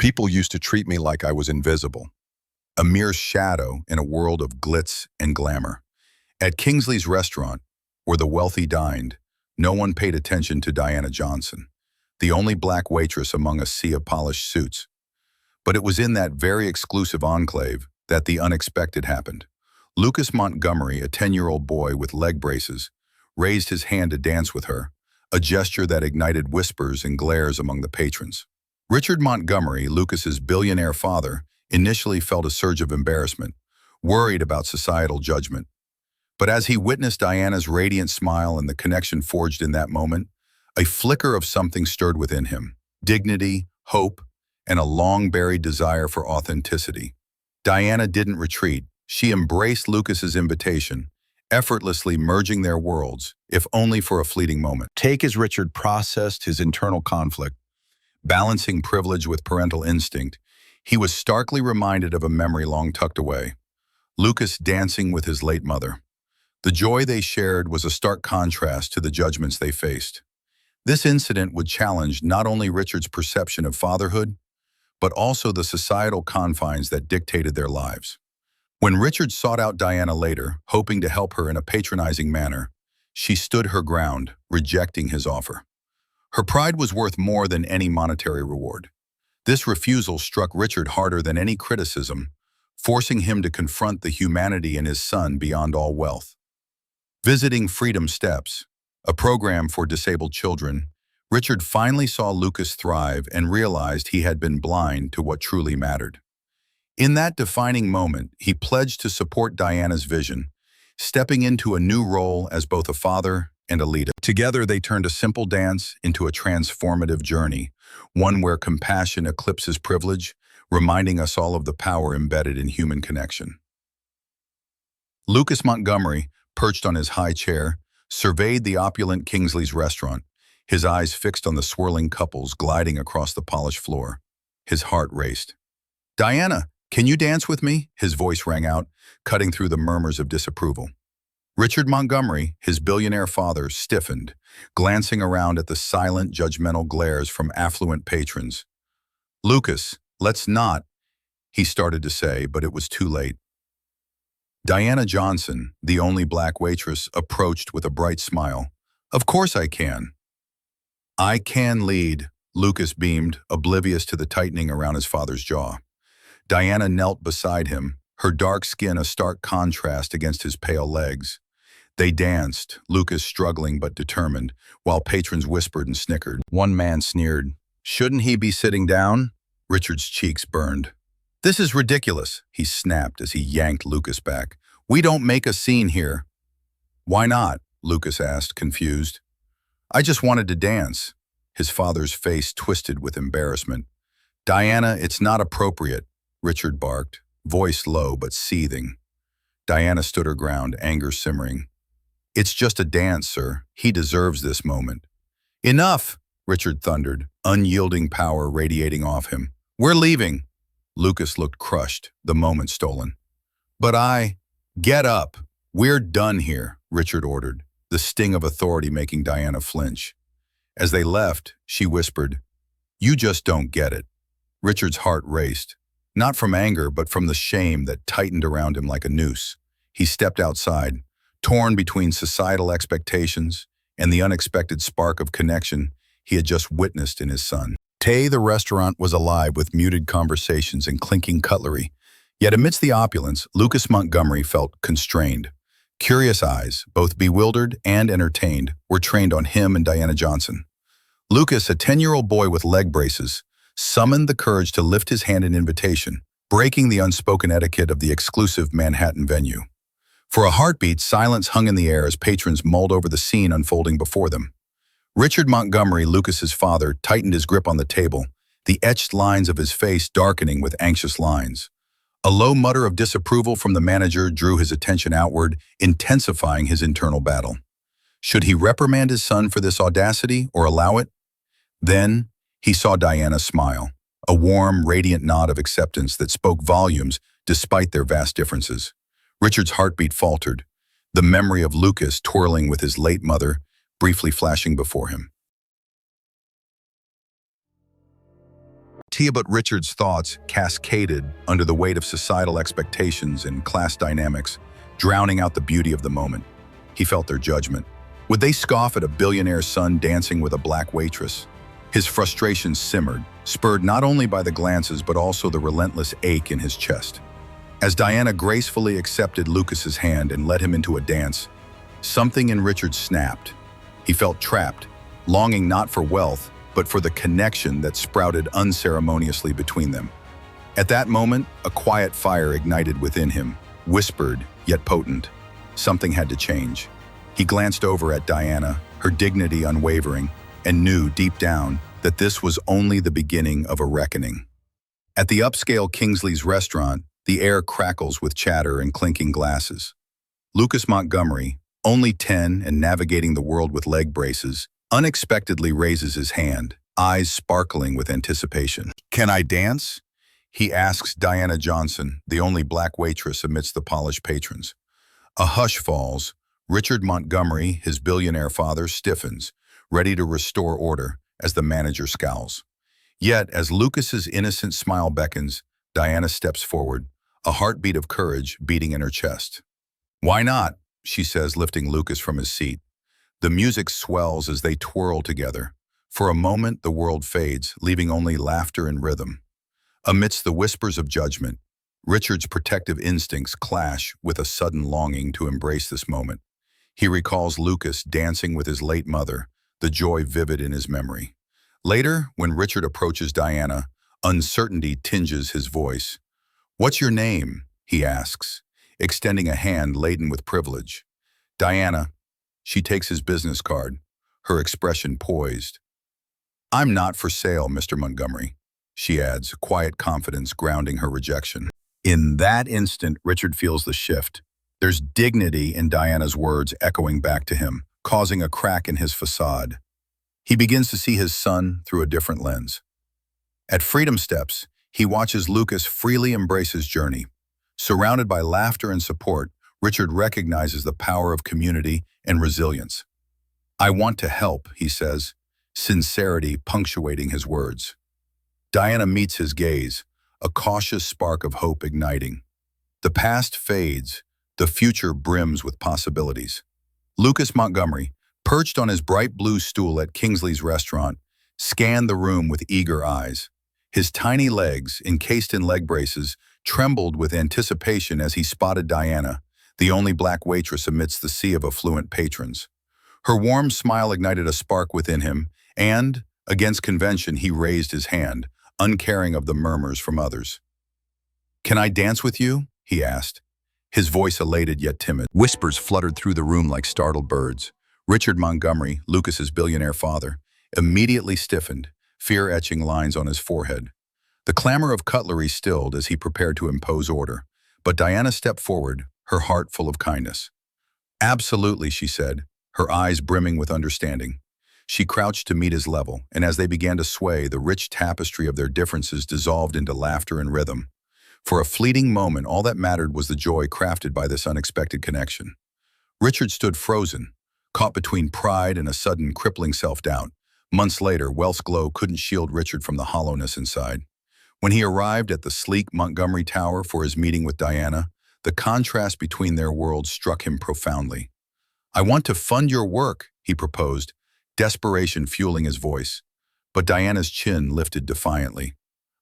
People used to treat me like I was invisible, a mere shadow in a world of glitz and glamour. At Kingsley's restaurant, where the wealthy dined, no one paid attention to Diana Johnson, the only black waitress among a sea of polished suits. But it was in that very exclusive enclave that the unexpected happened. Lucas Montgomery, a 10-year-old boy with leg braces, raised his hand to dance with her, a gesture that ignited whispers and glares among the patrons. Richard Montgomery, Lucas's billionaire father, initially felt a surge of embarrassment, worried about societal judgment. But as he witnessed Diana's radiant smile and the connection forged in that moment, a flicker of something stirred within him: dignity, hope, and a long-buried desire for authenticity. Diana didn't retreat. She embraced Lucas's invitation, effortlessly merging their worlds, if only for a fleeting moment. Take as Richard processed his internal conflict, balancing privilege with parental instinct, he was starkly reminded of a memory long tucked away: Lucas dancing with his late mother. The joy they shared was a stark contrast to the judgments they faced. This incident would challenge not only Richard's perception of fatherhood, but also the societal confines that dictated their lives. When Richard sought out Diana later, hoping to help her in a patronizing manner, she stood her ground, rejecting his offer. Her pride was worth more than any monetary reward. This refusal struck Richard harder than any criticism, forcing him to confront the humanity in his son beyond all wealth. Visiting Freedom Steps, a program for disabled children, Richard finally saw Lucas thrive and realized he had been blind to what truly mattered. In that defining moment, he pledged to support Diana's vision, stepping into a new role as both a father and a leader. Together, they turned a simple dance into a transformative journey, one where compassion eclipses privilege, reminding us all of the power embedded in human connection. Lucas Montgomery, perched on his high chair, surveyed the opulent Kingsley's restaurant, his eyes fixed on the swirling couples gliding across the polished floor. His heart raced. "Diana, can you dance with me?" His voice rang out, cutting through the murmurs of disapproval. Richard Montgomery, his billionaire father, stiffened, glancing around at the silent, judgmental glares from affluent patrons. "Lucas, let's not," he started to say, but it was too late. Diana Johnson, the only black waitress, approached with a bright smile. "Of course I can." "I can lead," Lucas beamed, oblivious to the tightening around his father's jaw. Diana knelt beside him, her dark skin a stark contrast against his pale legs. They danced, Lucas struggling but determined, while patrons whispered and snickered. One man sneered. "Shouldn't he be sitting down?" Richard's cheeks burned. "This is ridiculous," he snapped as he yanked Lucas back. "We don't make a scene here." "Why not?" Lucas asked, confused. "I just wanted to dance." His father's face twisted with embarrassment. "Diana, it's not appropriate," Richard barked, voice low but seething. Diana stood her ground, anger simmering. "It's just a dance, sir. He deserves this moment." "Enough!" Richard thundered, unyielding power radiating off him. "We're leaving." Lucas looked crushed, the moment stolen. "But Get up! We're done here," Richard ordered, the sting of authority making Diana flinch. As they left, she whispered, "You just don't get it." Richard's heart raced, not from anger but from the shame that tightened around him like a noose. He stepped outside, torn between societal expectations and the unexpected spark of connection he had just witnessed in his son. The restaurant was alive with muted conversations and clinking cutlery. Yet amidst the opulence, Lucas Montgomery felt constrained. Curious eyes, both bewildered and entertained, were trained on him and Diana Johnson. Lucas, a 10-year-old boy with leg braces, summoned the courage to lift his hand in invitation, breaking the unspoken etiquette of the exclusive Manhattan venue. For a heartbeat, silence hung in the air as patrons mulled over the scene unfolding before them. Richard Montgomery, Lucas's father, tightened his grip on the table, the etched lines of his face darkening with anxious lines. A low mutter of disapproval from the manager drew his attention outward, intensifying his internal battle. Should he reprimand his son for this audacity or allow it? Then he saw Diana smile, a warm, radiant nod of acceptance that spoke volumes despite their vast differences. Richard's heartbeat faltered, the memory of Lucas twirling with his late mother briefly flashing before him. but Richard's thoughts cascaded under the weight of societal expectations and class dynamics, drowning out the beauty of the moment. He felt their judgment. Would they scoff at a billionaire's son dancing with a black waitress? His frustration simmered, spurred not only by the glances but also the relentless ache in his chest. As Diana gracefully accepted Lucas's hand and led him into a dance, something in Richard snapped. He felt trapped, longing not for wealth, but for the connection that sprouted unceremoniously between them. At that moment, a quiet fire ignited within him, whispered yet potent. Something had to change. He glanced over at Diana, her dignity unwavering, and knew deep down that this was only the beginning of a reckoning. At the upscale Kingsley's restaurant, the air crackles with chatter and clinking glasses. Lucas Montgomery, only 10 and navigating the world with leg braces, unexpectedly raises his hand, eyes sparkling with anticipation. "Can I dance?" he asks Diana Johnson, the only black waitress amidst the polished patrons. A hush falls. Richard Montgomery, his billionaire father, stiffens, ready to restore order as the manager scowls. Yet, as Lucas's innocent smile beckons, Diana steps forward, a heartbeat of courage beating in her chest. "Why not?" she says, lifting Lucas from his seat. The music swells as they twirl together. For a moment, the world fades, leaving only laughter and rhythm. Amidst the whispers of judgment, Richard's protective instincts clash with a sudden longing to embrace this moment. He recalls Lucas dancing with his late mother, the joy vivid in his memory. Later, when Richard approaches Diana, uncertainty tinges his voice. "What's your name?" he asks, extending a hand laden with privilege. "Diana." She takes his business card, her expression poised. "I'm not for sale, Mr. Montgomery," she adds, quiet confidence grounding her rejection. In that instant, Richard feels the shift. There's dignity in Diana's words echoing back to him, causing a crack in his facade. He begins to see his son through a different lens. At Freedom Steps, he watches Lucas freely embrace his journey. Surrounded by laughter and support, Richard recognizes the power of community and resilience. "I want to help," he says, sincerity punctuating his words. Diana meets his gaze, a cautious spark of hope igniting. The past fades, the future brims with possibilities. Lucas Montgomery, perched on his bright blue stool at Kingsley's restaurant, scanned the room with eager eyes. His tiny legs, encased in leg braces, trembled with anticipation as he spotted Diana, the only black waitress amidst the sea of affluent patrons. Her warm smile ignited a spark within him, and, against convention, he raised his hand, uncaring of the murmurs from others. "Can I dance with you?" he asked, his voice elated yet timid. Whispers fluttered through the room like startled birds. Richard Montgomery, Lucas's billionaire father, immediately stiffened, fear etching lines on his forehead. The clamor of cutlery stilled as he prepared to impose order, but Diana stepped forward, her heart full of kindness. "Absolutely," she said, her eyes brimming with understanding. She crouched to meet his level, and as they began to sway, the rich tapestry of their differences dissolved into laughter and rhythm. For a fleeting moment, all that mattered was the joy crafted by this unexpected connection. Richard stood frozen, caught between pride and a sudden crippling self-doubt. Months later, wealth's glow couldn't shield Richard from the hollowness inside. When he arrived at the sleek Montgomery Tower for his meeting with Diana, the contrast between their worlds struck him profoundly. "I want to fund your work," he proposed, desperation fueling his voice. But Diana's chin lifted defiantly.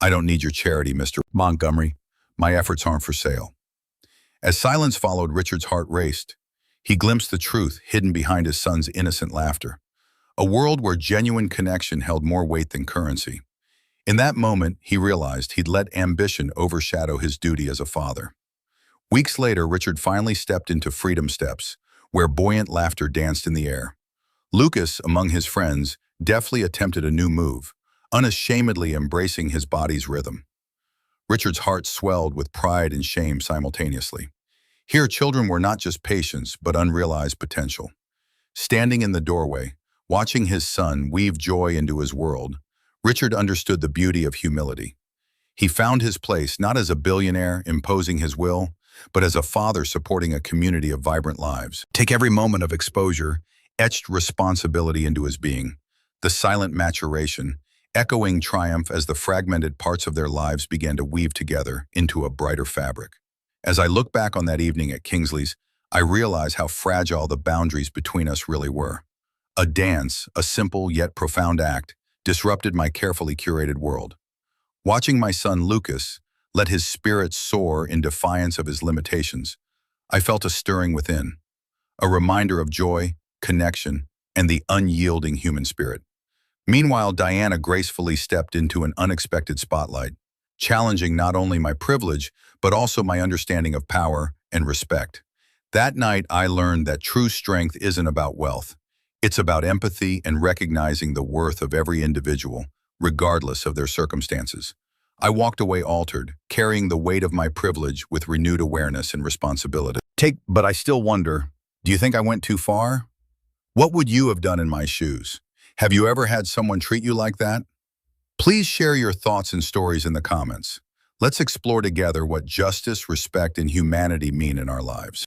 "I don't need your charity, Mr. Montgomery. My efforts aren't for sale." As silence followed, Richard's heart raced. He glimpsed the truth hidden behind his son's innocent laughter. A world where genuine connection held more weight than currency. In that moment, he realized he'd let ambition overshadow his duty as a father. Weeks later, Richard finally stepped into Freedom Steps, where buoyant laughter danced in the air. Lucas, among his friends, deftly attempted a new move, unashamedly embracing his body's rhythm. Richard's heart swelled with pride and shame simultaneously. Here, children were not just patients, but unrealized potential. Standing in the doorway, watching his son weave joy into his world, Richard understood the beauty of humility. He found his place not as a billionaire imposing his will, but as a father supporting a community of vibrant lives. Take every moment of exposure, etched responsibility into his being, the silent maturation, echoing triumph as the fragmented parts of their lives began to weave together into a brighter fabric. As I look back on that evening at Kingsley's, I realize how fragile the boundaries between us really were. A dance, a simple yet profound act, disrupted my carefully curated world. Watching my son Lucas let his spirit soar in defiance of his limitations, I felt a stirring within, a reminder of joy, connection, and the unyielding human spirit. Meanwhile, Diana gracefully stepped into an unexpected spotlight, challenging not only my privilege, but also my understanding of power and respect. That night, I learned that true strength isn't about wealth. It's about empathy and recognizing the worth of every individual, regardless of their circumstances. I walked away altered, carrying the weight of my privilege with renewed awareness and responsibility. But I still wonder, do you think I went too far? What would you have done in my shoes? Have you ever had someone treat you like that? Please share your thoughts and stories in the comments. Let's explore together what justice, respect, and humanity mean in our lives.